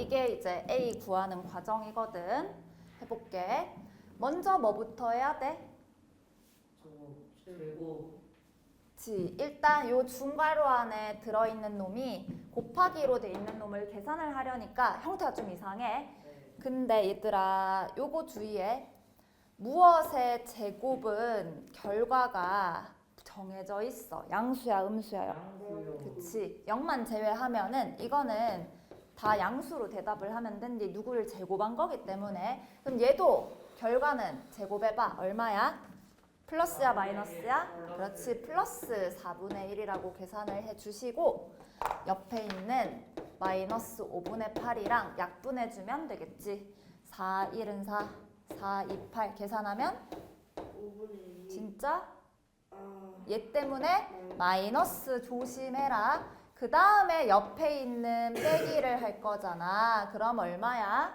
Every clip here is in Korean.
이게 이제 A 구하는 과정이거든. 해볼게. 먼저 뭐부터 해야 돼? 제곱. 그치. 일단 요 중괄호 안에 들어있는 놈이 곱하기로 돼 있는 놈을 계산을 하려니까 형태가 좀 이상해. 근데 얘들아 요거 주의해. 무엇의 제곱은 결과가 정해져 있어. 양수야 음수야? 양수요. 그치. 0만 제외하면은 이거는 다 양수로 대답을 하면 된디 누구를 제곱한 거기 때문에. 그럼 얘도 결과는 제곱해봐. 얼마야? 플러스야 마이너스야? 그렇지. 플러스 4분의 1이라고 계산을 해주시고 옆에 있는 마이너스 5분의 8이랑 약분해주면 되겠지. 4, 1은 4, 4, 2, 8 계산하면 5분의 2. 진짜? 아, 얘 때문에 마이너스 조심해라. 그 다음에 옆에 있는 빼기를 할 거잖아. 그럼 얼마야?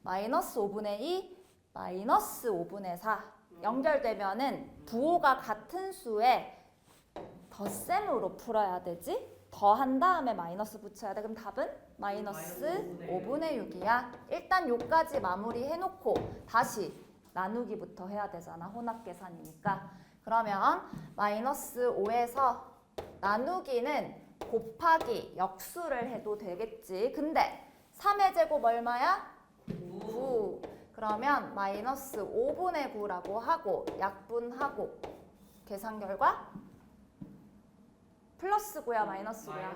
마이너스 5분의 2, 마이너스 5분의 4. 연결되면은 부호가 같은 수에 덧셈으로 풀어야 되지? 더 한 다음에 마이너스 붙여야 돼. 그럼 답은 마이너스 5분의 6이야. 일단 요까지 마무리 해놓고 다시 나누기부터 해야 되잖아. 혼합 계산이니까. 그러면 마이너스 5에서 나누기는 곱하기 역수를 해도 되겠지. 근데 3의 제곱 얼마야? 9. 그러면 마이너스 5분의 9라고 하고 약분하고 계산 결과 플러스 9야 마이너스 9야?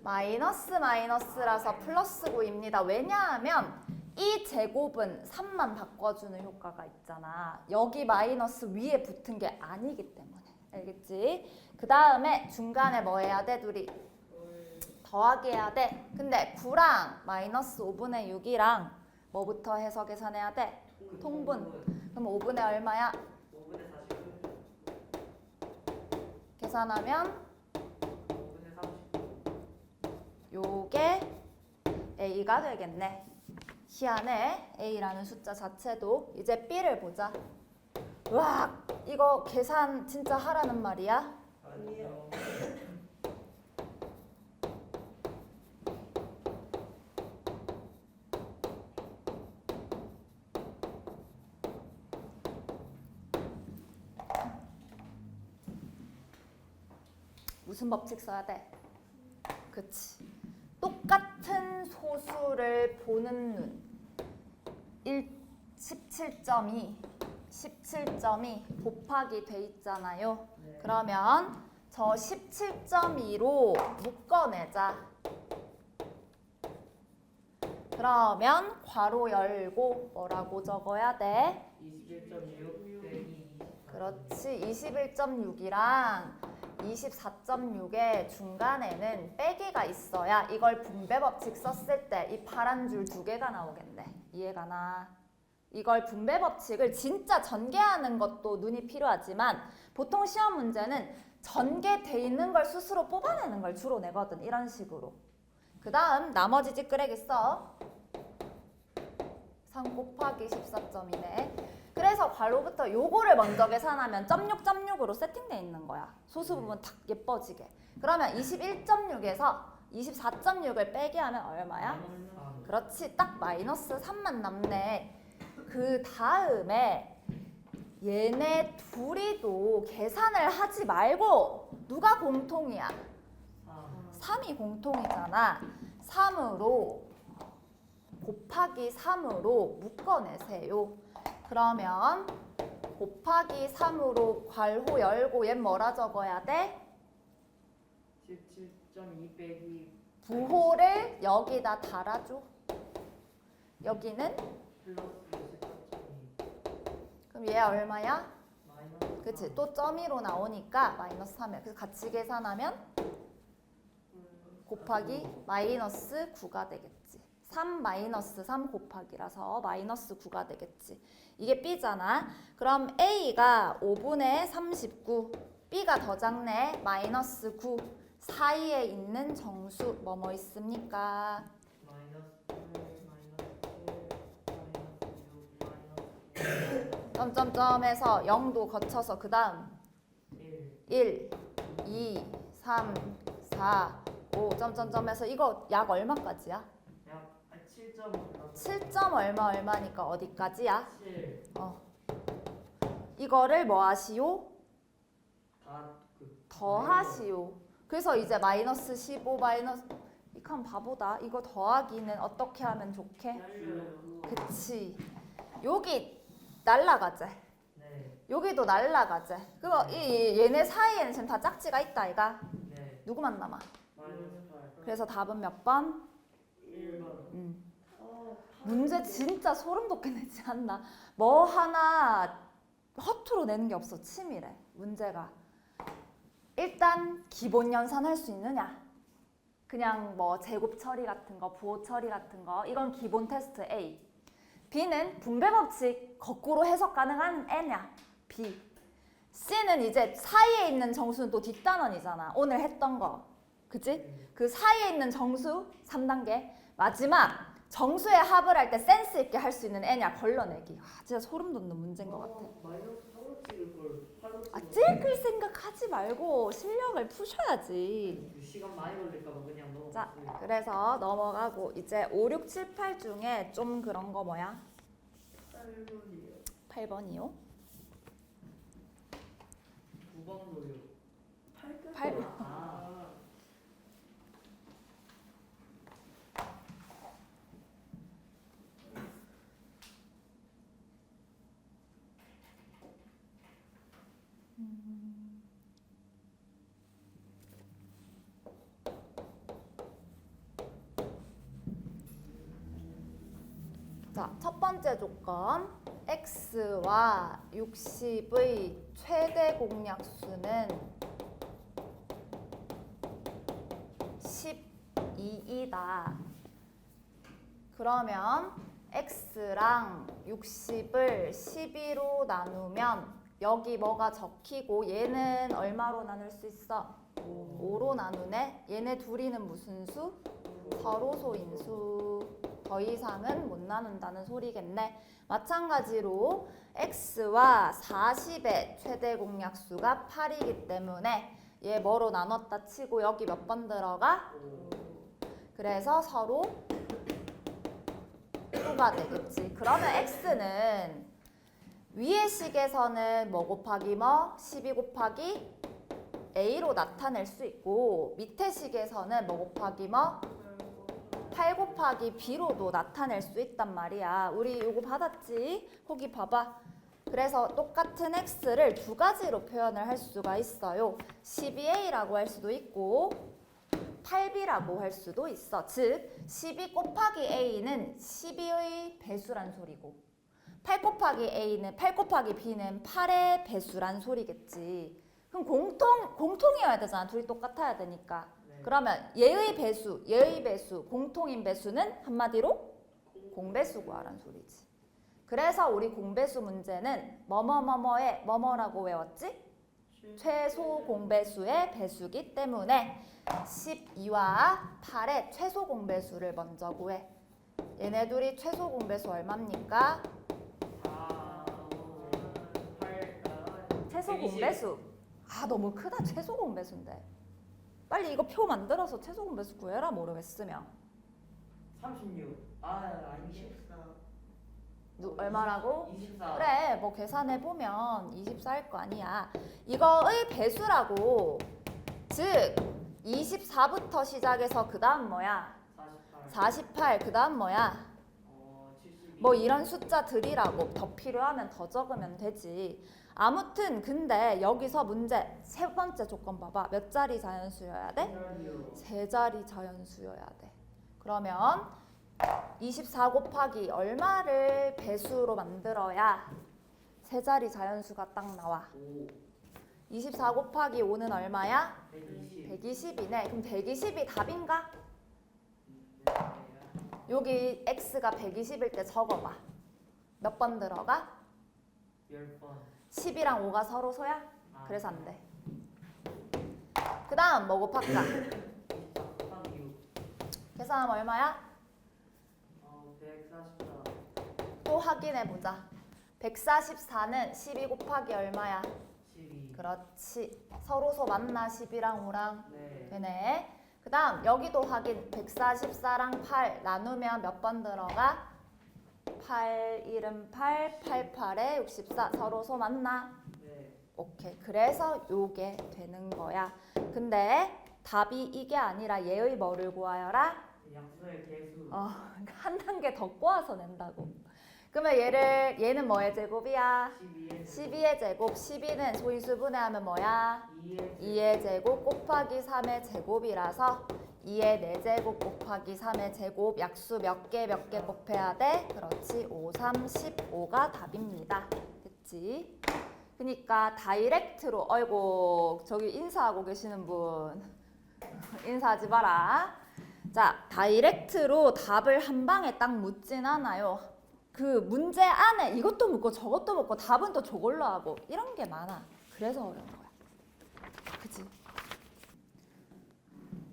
마이너스라서 플러스 9입니다. 왜냐하면 이 제곱은 3만 바꿔주는 효과가 있잖아. 여기 마이너스 위에 붙은 게 아니기 때문에. 알겠지? 그 다음에 중간에 뭐 해야 돼? 둘이 더하기 해야 돼. 근데 9랑 마이너스 5분의 6이랑 뭐부터 해서 계산해야 돼? 통분. 그럼 5분의 얼마야? 5분의 49. 계산하면 5분의 39. 요게 A가 되겠네. 희한해. A라는 숫자 자체도. 이제 B를 보자. 으악! 이거 계산 진짜 하라는 말이야? 아니요. 무슨 법칙 써야 돼? 그치. 똑같은 소수를 보는 눈. 17점이 곱하기 돼 있잖아요. 네. 그러면 저 17.2로 묶어내자. 그러면 괄호 열고 뭐라고 적어야 돼? 21.6 빼기 24. 그렇지. 21.6이랑 24.6의 중간에는 빼기가 있어야 이걸 분배 법칙 썼을 때 이 파란 줄 2개가 나오겠네. 이해가 나? 이걸 분배 법칙을 진짜 전개하는 것도 눈이 필요하지만 보통 시험 문제는 전개돼 있는 걸 스스로 뽑아내는 걸 주로 내거든. 이런 식으로. 그 다음 나머지 찌끄레기 써. 3 곱하기 14점이네. 그래서 괄호부터 요거를 먼저 계산하면 0.6.6으로 세팅되어 있는 거야. 소수 부분 탁 예뻐지게. 그러면 21.6에서 24.6을 빼기 하면 얼마야? 그렇지. 딱 마이너스 3만 남네. 그 다음에 얘네 둘이도 계산을 하지 말고 누가 공통이야? 3이 공통이잖아. 3으로 곱하기 3으로 묶어내세요. 그러면 곱하기 3으로 괄호 열고 얘 뭐라 적어야 돼? 17.2 빼기 부호를 여기다 달아줘. 여기는 플러스 14.2. 그럼 얘 얼마야? 마이너스. 그치? 또 점이로 나오니까 마이너스 3이야. 그래서 같이 계산하면 곱하기 마이너스 9가 되겠지. 3 마이너스 3 곱하기라서 마이너스 9가 되겠지. 이게 B잖아. 그럼 A가 5분의 39, B가 더 작네. 마이너스 9 사이에 있는 정수 뭐뭐 있습니까? 마이너스 8, 마이너스 6, 마이너스 점점점에서 0도 거쳐서 그 다음 1, 1, 2, 3, 4, 5 점점점에서 이거 약 얼마까지야? 약 7점 7점 얼마니까 어디까지야? 7 이거를 뭐 하시오? 다그 더하시오. 그래서 이제 마이너스 15 마이너스 이칸 바보다. 이거 더하기는 어떻게 하면 좋게? 날려요. 그치. 여기 날라가지. 네. 여기도 날라가지. 그거 얘네 사이에는 지금 다 짝지가 있다 이가. 네. 누구만 남아? 마이너스 8 그래서 답은 몇 번? 1번 문제 진짜 소름 돋게 내지 않나? 뭐 하나 허투루 내는 게 없어. 치밀해. 문제가. 일단 기본 연산할 수 있느냐? 그냥 뭐 제곱 처리 같은 거, 부호 처리 같은 거 이건 기본 테스트 A. B는 분배 법칙 거꾸로 해석 가능한 애냐? B. C는 이제 사이에 있는 정수는 또 뒷단원이잖아. 오늘 했던 거. 그치? 그 사이에 있는 정수 3단계. 마지막 정수의 합을 할 때 센스 있게 할 수 있는 애냐? 걸러내기. 진짜 소름 돋는 문제인 것 같아. 마이너스 3로 찍을 걸 8로 찍어. 찔끌 생각하지 말고 실력을 푸셔야지. 시간 많이 걸릴까봐 그냥 너무 자, 그래서 넘어가고 이제 5, 6, 7, 8 중에 좀 그런 거 뭐야? 8번이요. 8번이요? 9번도요 8. 아 자, 첫 번째 조건. x와 60의 최대 공약수는 12이다. 그러면 x랑 60을 12로 나누면 여기 뭐가 적히고 얘는 얼마로 나눌 수 있어? 5로 나누네. 얘네 둘이는 무슨 수? 서로소인수. 더 이상은 못 나눈다는 소리겠네. 마찬가지로 x와 40의 최대 공약수가 8이기 때문에 얘 뭐로 나눴다 치고 여기 몇 번 들어가? 그래서 서로 수가 되겠지. 그러면 x는 위의 식에서는 뭐 곱하기 뭐? 12 곱하기 a로 나타낼 수 있고 밑에 식에서는 뭐 곱하기 뭐? 8 곱하기 b로도 나타낼 수 있단 말이야. 우리 요거 받았지? 거기 봐봐. 그래서 똑같은 x를 두 가지로 표현을 할 수가 있어요. 12a라고 할 수도 있고 8b라고 할 수도 있어. 즉 12 곱하기 a는 12의 배수란 소리고 8 곱하기 b는 8의 배수란 소리겠지. 그럼 공통이어야 되잖아. 둘이 똑같아야 되니까. 그러면 얘의 배수, 공통인 배수는 한마디로 공배수 구하란 소리지. 그래서 우리 공배수 문제는 뭐뭐뭐뭐의 뭐뭐라고 외웠지? 최소 공배수의 배수기 때문에 12와 8의 최소 공배수를 먼저 구해. 얘네 둘이 최소 공배수 얼마입니까? 8 최소 120. 공배수. 너무 크다. 최소 공배수인데. 빨리 이거 표 만들어서 최소 공배수 구해라. 모르겠으면. 36 24. 얼마라고? 24 그래, 뭐 계산해보면 24일 거 아니야. 이거의 배수라고. 즉 24부터 시작해서 그 다음 뭐야? 48, 그 다음 뭐야? 72 뭐 이런 숫자 들이라고. 더 필요하면 더 적으면 되지. 아무튼 근데 여기서 문제 세 번째 조건 봐봐. 몇 자리 자연수여야 돼? 세 자리 자연수여야 돼. 그러면 24 곱하기 얼마를 배수로 만들어야 세 자리 자연수가 딱 나와? 24 곱하기 5는 얼마야? 120 120이네. 그럼 120이 답인가? 여기 x가 120일 때 적어봐. 몇 번 들어가? 10번 10이랑 5가 서로 소야? 그래서 안 돼. 그 다음 뭐 곱할까? 6 계산하면 얼마야? 144 또 확인해보자. 144는 12 곱하기 얼마야? 12 그렇지. 서로소 맞나? 10이랑 5랑? 네 되네. 그 다음 여기도 확인. 144랑 8 나누면 몇 번 들어가? 8, 1은 8, 8, 8에 64. 서로 소 맞나? 네. 오케이. 그래서 요게 되는 거야. 근데 답이 이게 아니라 얘의 뭐를 구하여라? 약수의 개수. 한 단계 더 꼬아서 낸다고. 그러면 얘는 뭐의 제곱이야? 12의 12의 제곱. 12는 소인수분해하면 뭐야? 2의 제곱 곱하기 3의 제곱이라서 2의 4제곱 곱하기 3의 제곱. 약수 몇 개 곱해야 돼? 그렇지. 5, 3, 15가 답입니다. 됐지? 그러니까 다이렉트로 어이고 저기 인사하고 계시는 분 인사하지 마라. 자, 다이렉트로 답을 한 방에 딱 묻진 않아요. 그 문제 안에 이것도 묻고 저것도 묻고 답은 또 저걸로 하고 이런 게 많아. 그래서 어려운 거야. 그치?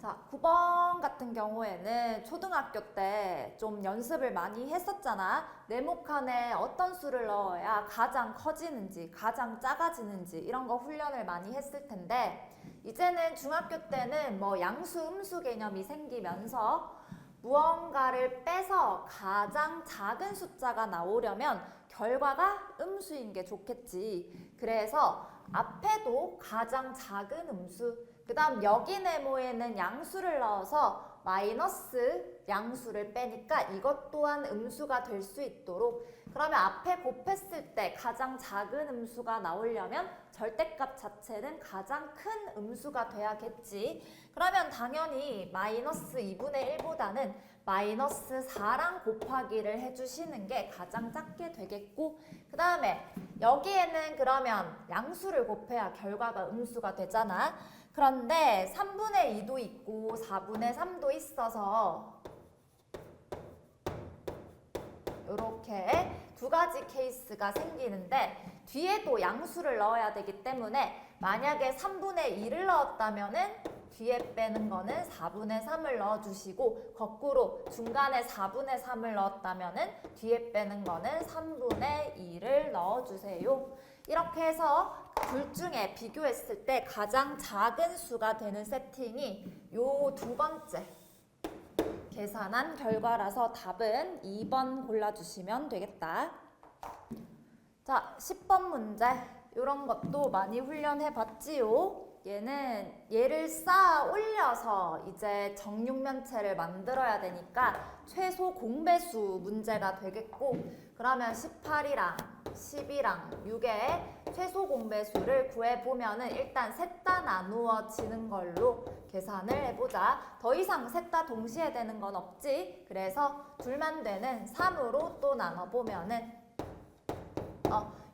자, 9번 같은 경우에는 초등학교 때 좀 연습을 많이 했었잖아. 네모칸에 어떤 수를 넣어야 가장 커지는지, 가장 작아지는지 이런 거 훈련을 많이 했을 텐데 이제는 중학교 때는 뭐 양수, 음수 개념이 생기면서 무언가를 빼서 가장 작은 숫자가 나오려면 결과가 음수인 게 좋겠지. 그래서 앞에도 가장 작은 음수, 그 다음 여기 네모에는 양수를 넣어서 마이너스 양수를 빼니까 이것 또한 음수가 될 수 있도록, 그러면 앞에 곱했을 때 가장 작은 음수가 나오려면 절대값 자체는 가장 큰 음수가 돼야겠지. 그러면 당연히 마이너스 2분의 1보다는 마이너스 4랑 곱하기를 해주시는 게 가장 작게 되겠고, 그 다음에 여기에는 그러면 양수를 곱해야 결과가 음수가 되잖아. 그런데 3분의 2도 있고 4분의 3도 있어서 이렇게 두 가지 케이스가 생기는데 뒤에도 양수를 넣어야 되기 때문에 만약에 3분의 2를 넣었다면은 뒤에 빼는 거는 4분의 3을 넣어주시고, 거꾸로 중간에 4분의 3을 넣었다면은 뒤에 빼는 거는 3분의 2를 넣어주세요. 이렇게 해서 둘 중에 비교했을 때 가장 작은 수가 되는 세팅이 요 두 번째 계산한 결과라서 답은 2번 골라주시면 되겠다. 자, 10번 문제. 이런 것도 많이 훈련해 봤지요. 얘를 쌓아 올려서 이제 정육면체를 만들어야 되니까 최소 공배수 문제가 되겠고, 그러면 18이랑 10이랑 6의 최소 공배수를 구해보면은 일단 셋 다 나누어지는 걸로 계산을 해보자. 더 이상 셋 다 동시에 되는 건 없지. 그래서 둘만 되는 3으로 또 나눠보면은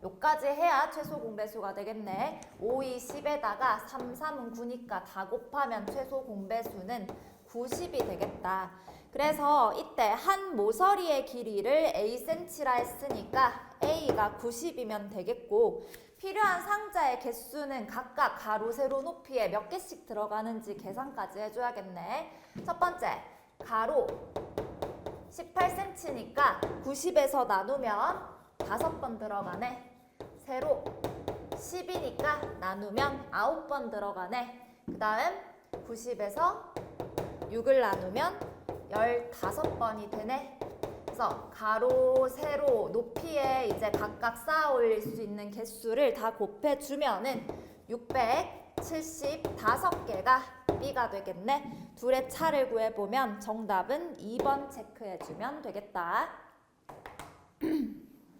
요까지 해야 최소 공배수가 되겠네. 5, 2, 10에다가 3, 3은 9니까 다 곱하면 최소 공배수는 90이 되겠다. 그래서 이때 한 모서리의 길이를 Acm라 했으니까 A가 90이면 되겠고, 필요한 상자의 개수는 각각 가로, 세로, 높이에 몇 개씩 들어가는지 계산까지 해줘야겠네. 첫 번째, 가로 18cm니까 90에서 나누면 5번 들어가네. 세로 10이니까 나누면 9번 들어가네. 그 다음 90에서 6을 나누면 15번이 되네. 그래서 가로, 세로, 높이에 이제 각각 쌓아 올릴 수 있는 개수를 다 곱해주면은 675개가 B가 되겠네. 둘의 차를 구해보면 정답은 2번 체크해주면 되겠다.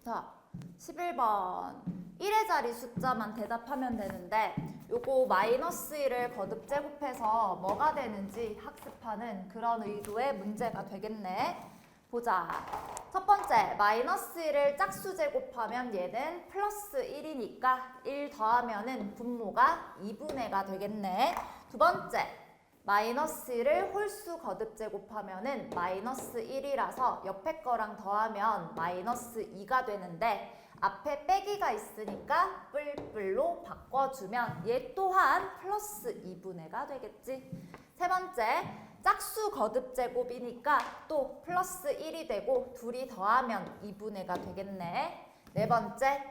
자, 11번 1의 자리 숫자만 대답하면 되는데 요거 마이너스 1을 거듭 제곱해서 뭐가 되는지 학습하는 그런 의도의 문제가 되겠네. 보자. 첫 번째, 마이너스 1을 짝수 제곱하면 얘는 플러스 1이니까 1 더하면은 분모가 2분의가 되겠네. 두 번째, 마이너스 1을 홀수 거듭 제곱하면은 마이너스 1이라서 옆에 거랑 더하면 마이너스 2가 되는데 앞에 빼기가 있으니까 뿔뿔로 바꿔주면 얘 또한 플러스 2분의가 되겠지. 세 번째, 짝수 거듭 제곱이니까 또 플러스 1이 되고 둘이 더하면 2분의가 되겠네. 네 번째,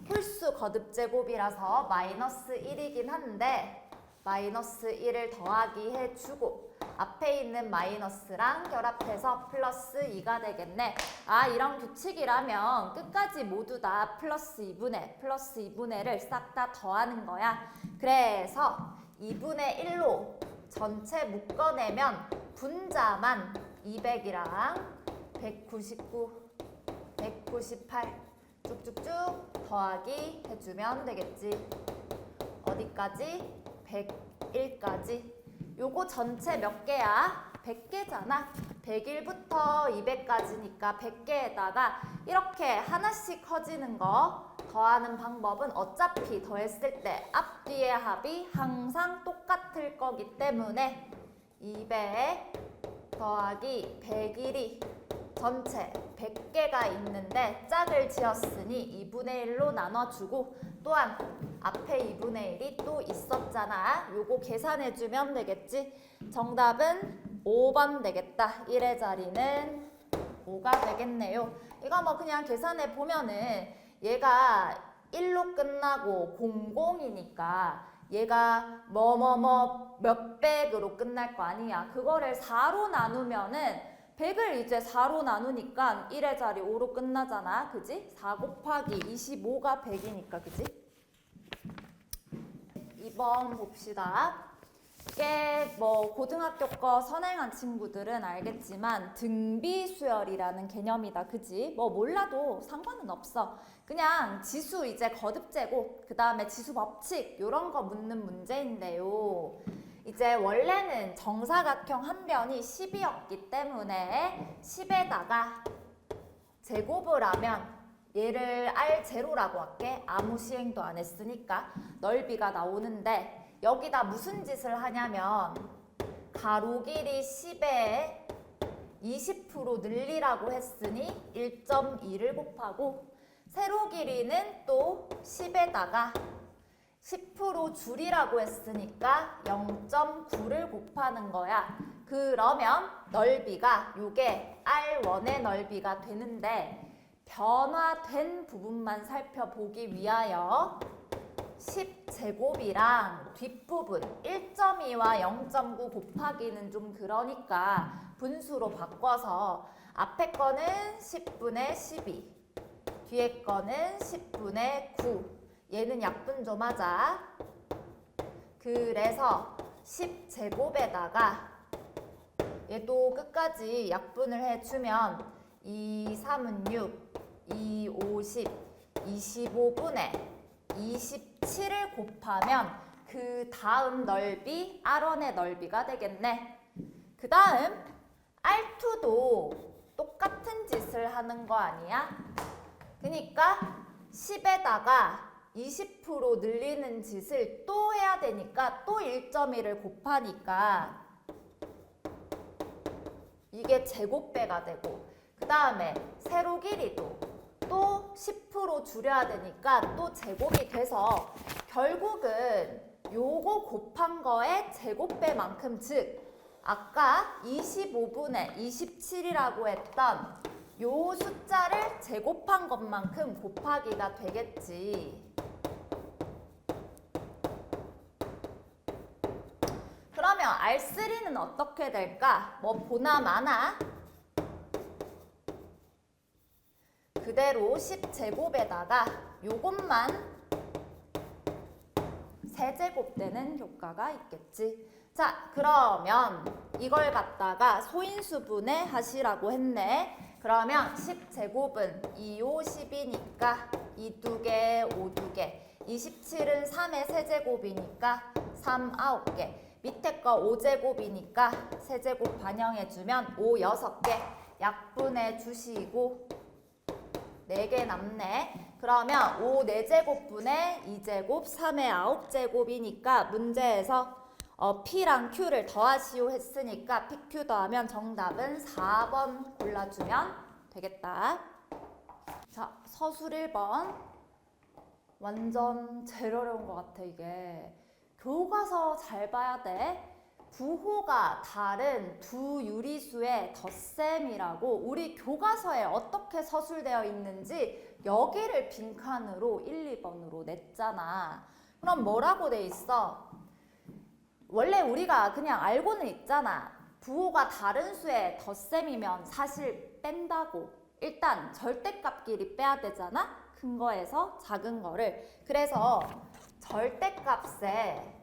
홀수 거듭 제곱이라서 마이너스 1이긴 한데 마이너스 1을 더하기 해주고 앞에 있는 마이너스랑 결합해서 플러스 2가 되겠네. 아, 이런 규칙이라면 끝까지 모두 다 플러스 2분의를 싹 다 더하는 거야. 그래서 2분의 1로 전체 묶어내면 분자만 200이랑 199, 198 쭉쭉쭉 더하기 해주면 되겠지. 어디까지? 101까지. 요거 전체 몇 개야? 100개잖아. 101부터 200까지니까 100개에다가 이렇게 하나씩 커지는 거 더하는 방법은 어차피 더했을 때 앞뒤의 합이 항상 똑같을 거기 때문에 200 더하기 101이 전체 100개가 있는데 짝을 지었으니 2분의 1로 나눠주고 또한 앞에 2분의 1이 또 있었잖아. 요거 계산해주면 되겠지. 정답은 5번 되겠다. 1의 자리는 5가 되겠네요. 이거 뭐 그냥 계산해 보면은 얘가 1로 끝나고 00이니까 얘가 몇백으로 끝날 거 아니야. 그거를 4로 나누면은 100을 이제 4로 나누니까 1의 자리 5로 끝나잖아. 그지? 4 곱하기 25가 100이니까 그지? 2번 봅시다. 이게 뭐 고등학교 거 선행한 친구들은 알겠지만 등비수열이라는 개념이다. 그지? 뭐 몰라도 상관은 없어. 그냥 지수 이제 거듭제곱, 그 다음에 지수 법칙 이런 거 묻는 문제인데요. 이제 원래는 정사각형 한 변이 10이었기 때문에 10에다가 제곱을 하면 얘를 R0라고 할게. 아무 시행도 안 했으니까 넓이가 나오는데 여기다 무슨 짓을 하냐면 가로 길이 10에 20% 늘리라고 했으니 1.2를 곱하고 세로 길이는 또 10에다가 10% 줄이라고 했으니까 0.9를 곱하는 거야. 그러면 넓이가 요게 R1의 넓이가 되는데 변화된 부분만 살펴보기 위하여 10제곱이랑 뒷부분 1.2와 0.9 곱하기는 좀 그러니까 분수로 바꿔서 앞에 거는 10분의 12, 뒤에 거는 10분의 9. 얘는 약분 좀 하자. 그래서 10제곱에다가 얘도 끝까지 약분을 해주면 2, 3은 6, 2, 5, 10, 25분의 27을 곱하면 그 다음 넓이 R1의 넓이가 되겠네. 그 다음 R2도 똑같은 짓을 하는 거 아니야? 그러니까 10에다가 20% 늘리는 짓을 또 해야 되니까 또 1.1을 곱하니까 이게 제곱배가 되고 그 다음에 세로 길이도 또 10% 줄여야 되니까 또 제곱이 돼서 결국은 요거 곱한 거의 제곱배만큼 즉 아까 25분의 27이라고 했던 요 숫자를 제곱한 것만큼 곱하기가 되겠지. 그러면 R3는 어떻게 될까? 뭐 보나 마나 그대로 10제곱에다가 요것만 세제곱되는 효과가 있겠지. 자, 그러면 이걸 갖다가 소인수분해 하시라고 했네. 그러면 10제곱은 2, 5, 10이니까 2, 2개, 5, 2개. 27은 3의 세제곱이니까 3, 9개. 밑에 거 5제곱이니까 세제곱 반영해주면 5, 6개. 약분해 주시고 4개 남네. 그러면 5, 4제곱분의 2제곱, 3의 9제곱이니까 문제에서 P랑 Q를 더하시오 했으니까 PQ 더하면 정답은 4번 골라주면 되겠다. 자, 서술 1번. 완전 제일 어려운 것 같아, 이게. 교과서 잘 봐야 돼. 부호가 다른 두 유리수의 덧셈이라고 우리 교과서에 어떻게 서술되어 있는지 여기를 빈칸으로 1, 2번으로 냈잖아. 그럼 뭐라고 돼 있어? 원래 우리가 그냥 알고는 있잖아. 부호가 다른 수의 덧셈이면 사실 뺀다고. 일단 절대값끼리 빼야 되잖아? 큰 거에서 작은 거를. 그래서 절대값에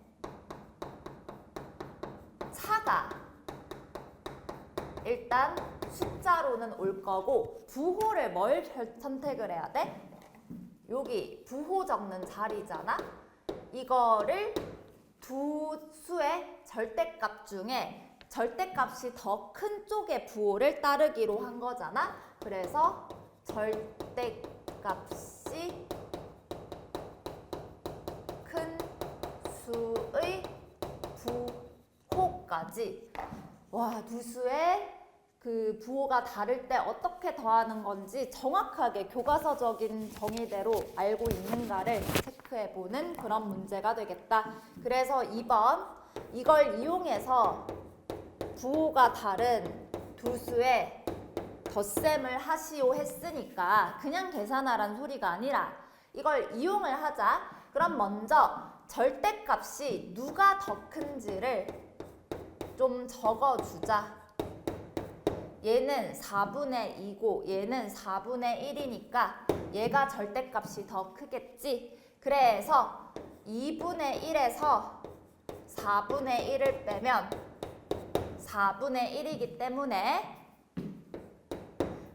차가 일단 숫자로는 올 거고 부호를 뭘 선택을 해야 돼? 여기 부호 적는 자리잖아? 이거를 두 수의 절대값 중에 절대값이 더 큰 쪽의 부호를 따르기로 한 거잖아? 그래서 절대값이 큰 수의 부호까지. 와, 두 수의 그 부호가 다를 때 어떻게 더하는 건지 정확하게 교과서적인 정의대로 알고 있는가를 체크해보는 그런 문제가 되겠다. 그래서 2번, 이걸 이용해서 부호가 다른 두 수의 덧셈을 하시오 했으니까 그냥 계산하란 소리가 아니라 이걸 이용을 하자. 그럼 먼저 절대값이 누가 더 큰지를 좀 적어주자. 얘는 4분의 2고 얘는 4분의 1이니까 얘가 절대값이 더 크겠지. 그래서 2분의 1에서 4분의 1을 빼면 4분의 1이기 때문에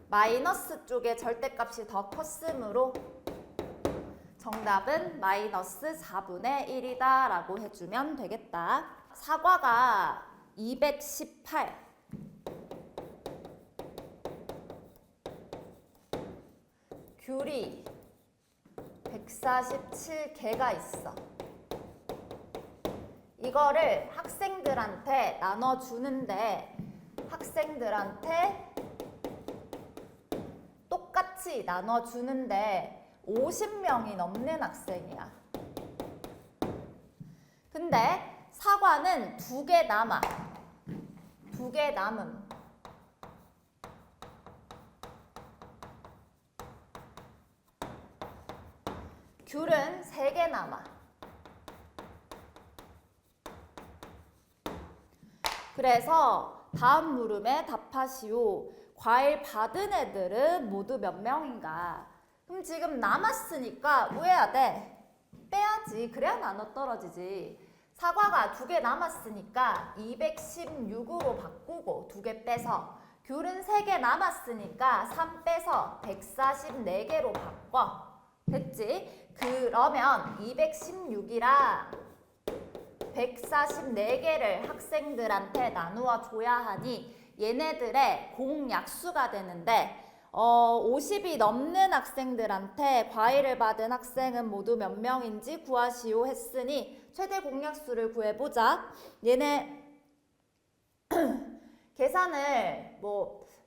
마이너스 쪽의 절대값이 더 컸으므로 정답은 마이너스 4분의 1이다 라고 해주면 되겠다. 사과가 218, 귤이 147개가 있어. 이거를 학생들한테 나눠주는데 학생들한테 똑같이 나눠주는데 50명이 넘는 학생이야. 근데 사과는 2개 남아. 2개 남음. 귤은 3개 남아. 그래서 다음 물음에 답하시오. 과일 받은 애들은 모두 몇 명인가? 그럼 지금 남았으니까 뭐 해야 돼? 빼야지. 그래야 나눠 떨어지지. 사과가 2개 남았으니까 216으로 바꾸고 2개 빼서, 귤은 3개 남았으니까 3 빼서 144개로 바꿔. 됐지? 그러면 216이랑 144개를 학생들한테 나누어 줘야 하니 얘네들의 공약수가 되는데 50이 넘는 학생들한테 과일을 받은 학생은 모두 몇 명인지 구하시오 했으니 최대 공약수를 구해보자. 얘네 계산을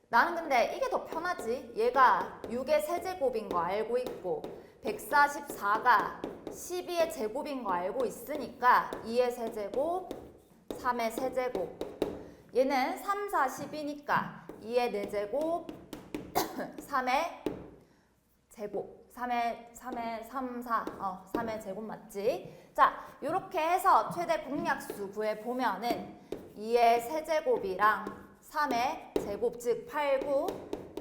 나는 근데 이게 더 편하지. 얘가 6의 세제곱인 거 알고 있고 144가 12의 제곱인 거 알고 있으니까 2의 세제곱, 3의 세제곱. 얘는 3, 4, 10이니까 2의 4제곱, 3의 제곱. 3의 3, 4. 3의 제곱 맞지? 자, 요렇게 해서 최대 공약수 구해보면은 2의 세제곱이랑 3의 제곱, 즉 8, 9,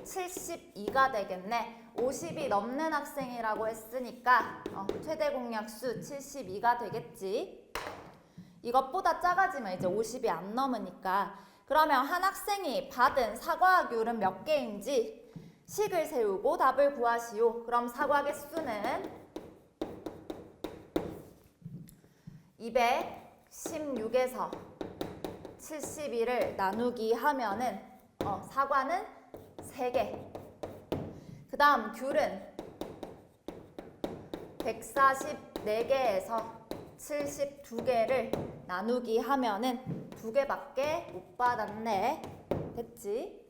72가 되겠네. 50이 넘는 학생이라고 했으니까 최대 공약수 72가 되겠지. 이것보다 작아지면 이제 50이 안 넘으니까. 그러면 한 학생이 받은 사과 귤은 몇 개인지 식을 세우고 답을 구하시오. 그럼 사과 개수는 216에서 72를 나누기 하면은 사과는 3개. 그 다음 귤은 144개에서 72개를 나누기 하면은 2개밖에 못 받았네. 됐지?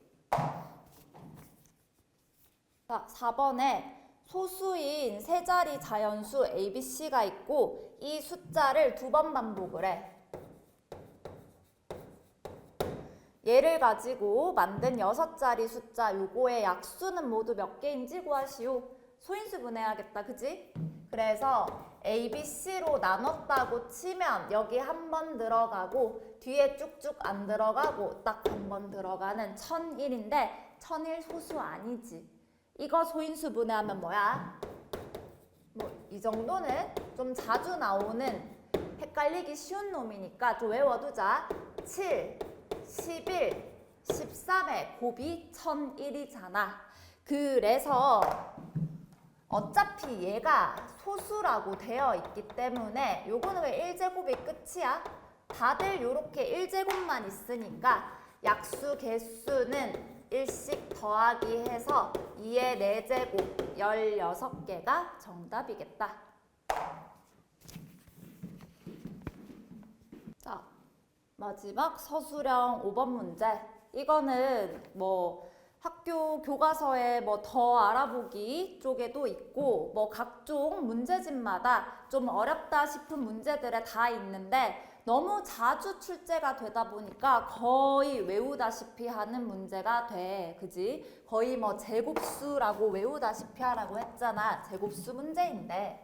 자, 4번에 소수인 세 자리 자연수 ABC가 있고 이 숫자를 2번 반복을 해. 얘를 가지고 만든 6자리 숫자 요거의 약수는 모두 몇 개인지 구하시오. 소인수 분해야겠다. 그지? 그래서 A, B, C로 나눴다고 치면 여기 한 번 들어가고 뒤에 쭉쭉 안 들어가고 딱 한 번 들어가는 1001인데 1001 소수 아니지. 이거 소인수 분해하면 뭐야? 뭐 이 정도는 좀 자주 나오는 헷갈리기 쉬운 놈이니까 좀 외워두자. 7, 11, 13의 곱이 1001이잖아. 그래서 어차피 얘가 소수라고 되어 있기 때문에 요거는 왜 1제곱이 끝이야? 다들 요렇게 1제곱만 있으니까 약수 개수는 1씩 더하기 해서 2의 4제곱 16개가 정답이겠다. 자, 마지막 서술형 5번 문제. 이거는 뭐 학교 교과서에 뭐 더 알아보기 쪽에도 있고 뭐 각종 문제집마다 좀 어렵다 싶은 문제들에 다 있는데 너무 자주 출제가 되다 보니까 거의 외우다시피 하는 문제가 돼. 그지? 거의 뭐 제곱수라고 외우다시피 하라고 했잖아. 제곱수 문제인데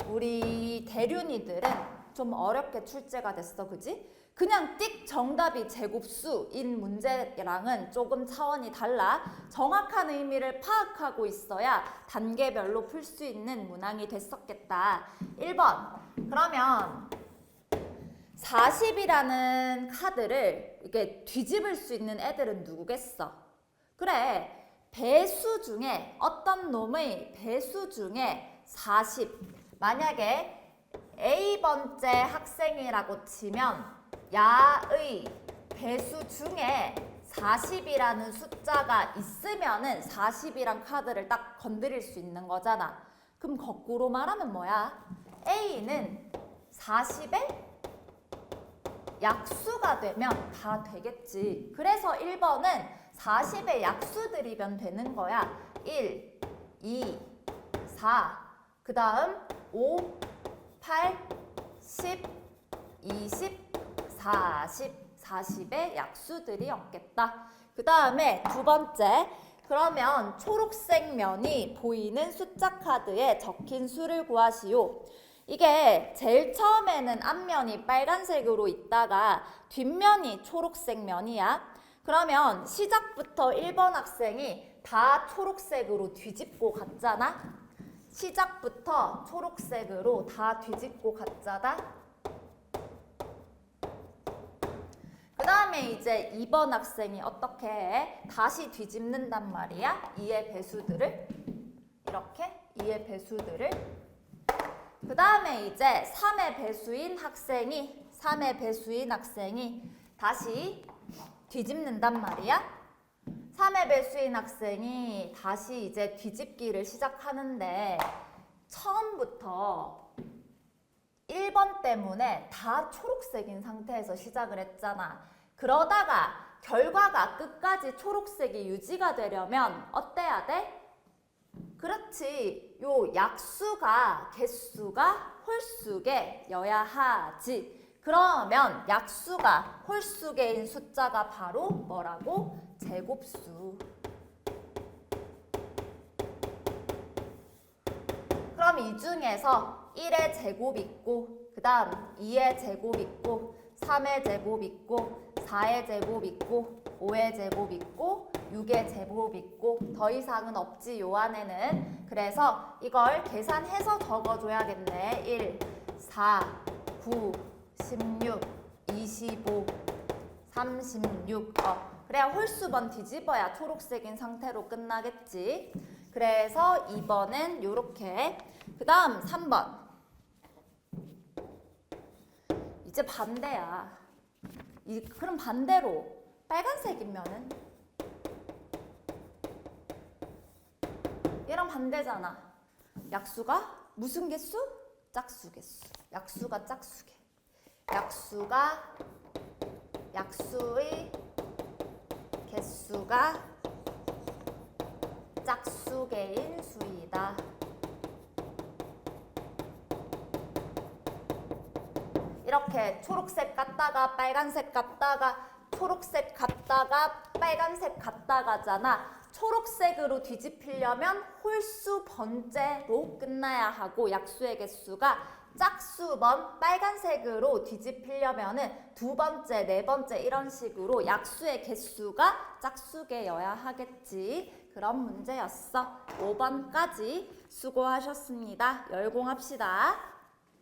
우리 대륜이들은 좀 어렵게 출제가 됐어. 그지? 그냥 띡 정답이 제곱수인 문제랑은 조금 차원이 달라. 정확한 의미를 파악하고 있어야 단계별로 풀 수 있는 문항이 됐었겠다. 1번. 그러면 40이라는 카드를 이렇게 뒤집을 수 있는 애들은 누구겠어? 그래. 배수 중에 어떤 놈의 배수 중에 40. 만약에 A번째 학생이라고 치면 야의 배수 중에 40이라는 숫자가 있으면은 40이란 카드를 딱 건드릴 수 있는 거잖아. 그럼 거꾸로 말하면 뭐야? A는 40의 약수가 되면 다 되겠지. 그래서 1번은 40의 약수들이면 되는 거야. 1, 2, 4, 그 다음 5, 8, 10, 20, 40의 약수들이었겠다. 그 다음에 두 번째. 그러면 초록색 면이 보이는 숫자 카드에 적힌 수를 구하시오. 이게 제일 처음에는 앞면이 빨간색으로 있다가 뒷면이 초록색 면이야. 그러면 시작부터 1번 학생이 다 초록색으로 뒤집고 갔잖아. 시작부터 초록색으로 다 뒤집고 갔잖아. 그 다음에 이제 2번 학생이 어떻게 해? 다시 뒤집는단 말이야. 2의 배수들을 이렇게 2의 배수들을 그 다음에 이제 3의 배수인 학생이 다시 뒤집는단 말이야. 3의 배수인 학생이 다시 이제 뒤집기를 시작하는데 처음부터 1번 때문에 다 초록색인 상태에서 시작을 했잖아. 그러다가 결과가 끝까지 초록색이 유지가 되려면 어때야 돼? 그렇지. 요 약수가 개수가 홀수개여야 하지. 그러면 약수가 홀수개인 숫자가 바로 뭐라고? 제곱수. 그럼 이 중에서 1의 제곱 있고 그 다음 2의 제곱 있고 3의 제곱 있고 4의 제곱 있고 5의 제곱 있고 6의 제곱 있고 더 이상은 없지 요 안에는. 그래서 이걸 계산해서 적어줘야겠네. 1, 4, 9, 16, 25, 36 그래야 홀수번 뒤집어야 초록색인 상태로 끝나겠지. 그래서 2번은 요렇게. 그 다음 3번. 이제 반대야. 그럼 반대로 빨간색이면은 얘랑 반대잖아. 약수가 무슨 개수? 짝수 개수. 약수가 짝수개. 약수의 개수가 짝수개인 수이다. 이렇게 초록색 갔다가 빨간색 갔다가 초록색 갔다가 빨간색 갔다 가잖아. 초록색으로 뒤집히려면 홀수 번째로 끝나야 하고 약수의 개수가 짝수번, 빨간색으로 뒤집히려면은 두 번째, 네 번째 이런 식으로 약수의 개수가 짝수개여야 하겠지. 그런 문제였어. 5번까지 수고하셨습니다. 열공합시다.